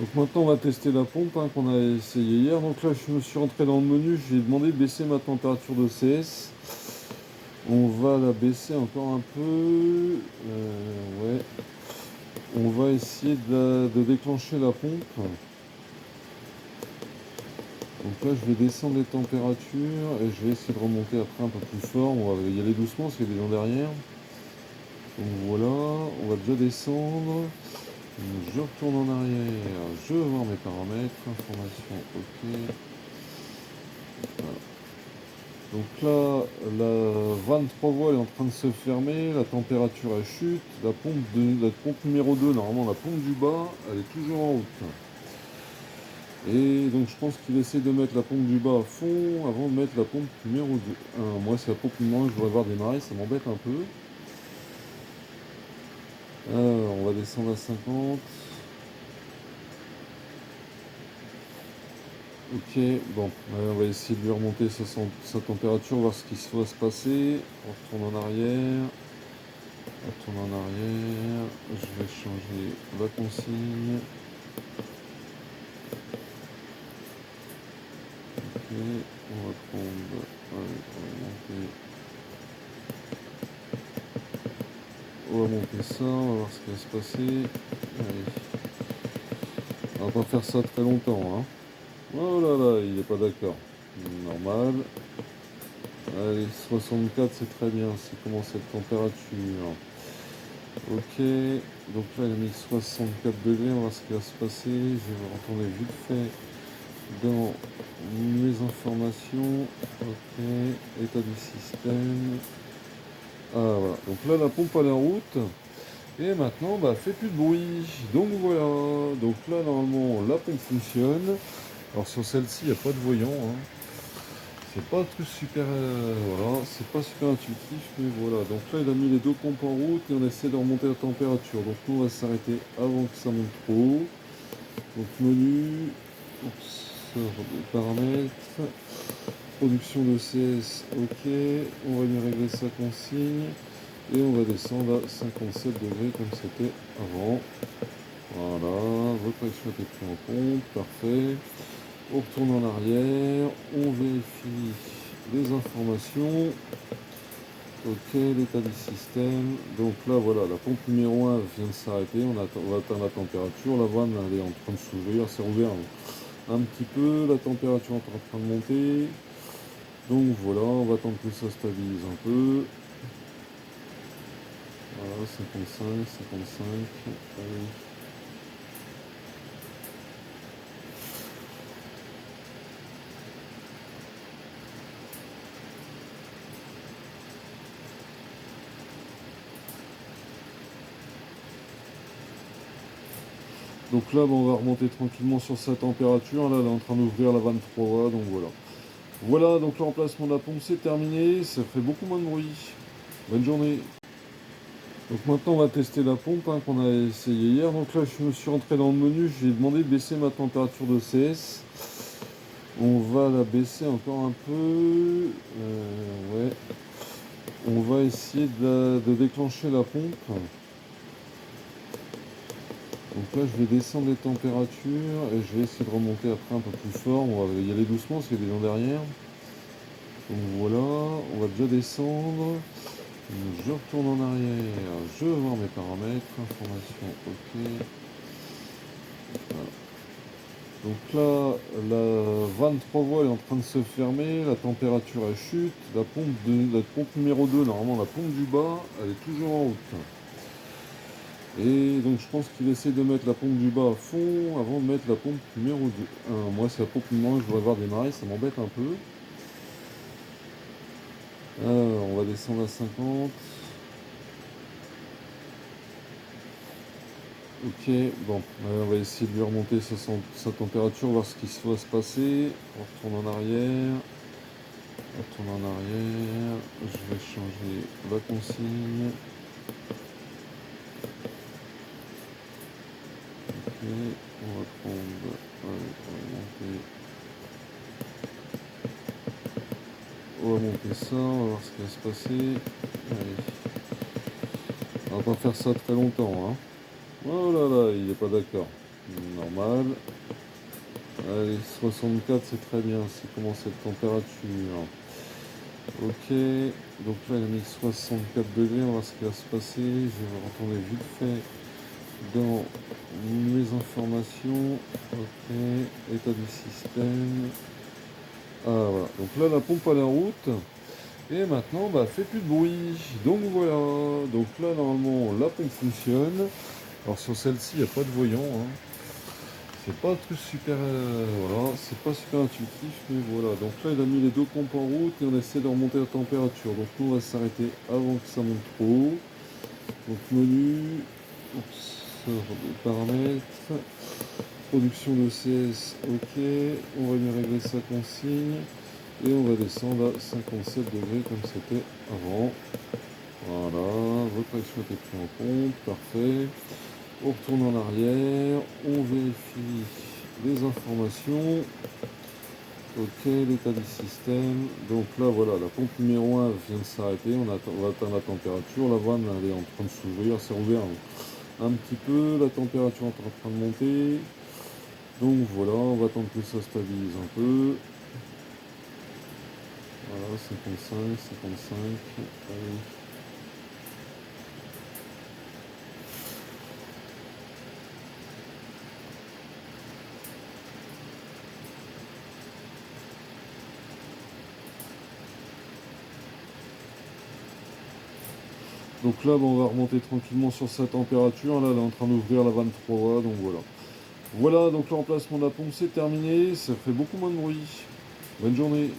Donc maintenant on va tester la pompe qu'on a essayé hier. Donc là je me suis rentré dans le menu, j'ai demandé de baisser ma température de CS. On va la baisser encore un peu. Ouais. On va essayer de déclencher la pompe. Donc là je vais descendre les températures et je vais essayer de remonter après un peu plus fort. On va y aller doucement parce qu'il y a des gens derrière. Donc voilà, on va déjà descendre. Je retourne en arrière, je vais voir mes paramètres, information, ok. Voilà. Donc là, la vanne 3 voies est en train de se fermer, la température elle chute, la pompe numéro 2, normalement la pompe du bas, elle est toujours en route. Et donc je pense qu'il essaie de mettre la pompe du bas à fond avant de mettre la pompe numéro 2. Moi c'est la pompe numéro 1 que je voudrais voir démarrer, ça m'embête un peu. Alors on va descendre à 50. Ok, bon, on va essayer de lui remonter sa température, voir ce qui va se passer. On retourne en arrière. On retourne en arrière. Je vais changer la consigne. Ok, on va prendre. Allez, on va monter ça, on va voir ce qui va se passer. Allez. On va pas faire ça très longtemps, hein. Oh là là, il est pas d'accord. Normal. Allez, 64 c'est très bien, c'est comment cette température. Ok, donc là il a mis 64 degrés, on va voir ce qui va se passer. Je vais retourner vite fait dans mes informations. Ok, état du système. Ah voilà, donc là la pompe à la route. Et maintenant, bah, fait plus de bruit. Donc voilà, donc là normalement la pompe fonctionne. Alors sur celle-ci, il n'y a pas de voyant, hein. C'est pas un truc super, voilà, c'est pas super intuitif, mais voilà. Donc là, il a mis les deux pompes en route et on essaie de remonter la température. Donc nous, on va s'arrêter avant que ça monte trop haut. Donc menu, paramètres, production de CS, ok. On va lui régler sa consigne et on va descendre à 57 degrés comme c'était avant. Voilà, votre pression était prise en compte, parfait. On retourne en arrière, on vérifie les informations. Ok, l'état du système. Donc là, voilà, la pompe numéro 1 vient de s'arrêter. On va atteindre la température. La vanne, elle est en train de s'ouvrir. C'est ouvert un petit peu. La température est en train de monter. Donc voilà, on va attendre que ça stabilise un peu. Voilà, 55, 55. Allez. Donc là, on va remonter tranquillement sur sa température. Là, elle est en train d'ouvrir la vanne 3. Donc voilà. Voilà, donc le remplacement de la pompe c'est terminé, ça fait beaucoup moins de bruit. Bonne journée. Donc maintenant on va tester la pompe qu'on a essayé hier. Donc là je me suis rentré dans le menu, j'ai demandé de baisser ma température de CS. On va la baisser encore un peu. Ouais. On va essayer de déclencher la pompe. Donc là je vais descendre les températures et je vais essayer de remonter après un peu plus fort. On va y aller doucement parce qu'il y a des gens derrière. Donc voilà, on va déjà descendre. Je retourne en arrière, je vais voir mes paramètres, information, ok. Voilà. Donc là, la vanne 3 voies est en train de se fermer, la température elle chute, la pompe numéro 2, normalement la pompe du bas, elle est toujours en route. Et donc je pense qu'il essaie de mettre la pompe du bas à fond avant de mettre la pompe numéro 2. Moi c'est la pompe numéro 1 que je voudrais voir démarrer, ça m'embête un peu. Alors on va descendre à 50. Ok, bon, on va essayer de lui remonter sa température, voir ce qui va se passer. On retourne en arrière. Je vais changer la consigne. Ok, on va prendre. Allez, on va monter ça, on va voir ce qui va se passer. Allez. On va pas faire ça très longtemps, hein. Oh là là, il est pas d'accord. Normal. Allez, 64, c'est très bien. C'est comment cette température? Ok. Donc là, il a mis 64 degrés. On va voir ce qui va se passer. Je vais retourner vite fait dans mes informations. Ok. État du système. Ah voilà. Donc là, la pompe à la route. Et maintenant, bah, fait plus de bruit. Donc voilà. Donc là, normalement, la pompe fonctionne. Alors sur celle-ci, il n'y a pas de voyant, hein. C'est pas un truc super, voilà, c'est pas super intuitif, mais voilà. Donc là, il a mis les deux pompes en route et on essaie de remonter la température. Donc nous, on va s'arrêter avant que ça monte trop. Donc menu, paramètres, production de CS, ok. On va lui régler sa consigne et on va descendre à 57 degrés comme c'était avant. Voilà, votre action est prise en compte, parfait. On retourne en arrière, on vérifie les informations. Ok, l'état du système. Donc là, voilà, la pompe numéro 1 vient de s'arrêter. On va atteindre la température. La vanne, elle est en train de s'ouvrir. C'est ouvert un petit peu. La température est en train de monter. Donc voilà, on va attendre que ça stabilise un peu. Voilà, 55, 55. Allez. Donc là, on va remonter tranquillement sur sa température. Là, elle est en train d'ouvrir la 23. Donc voilà. Voilà, donc l'emplacement de la pompe, c'est terminé. Ça fait beaucoup moins de bruit. Bonne journée.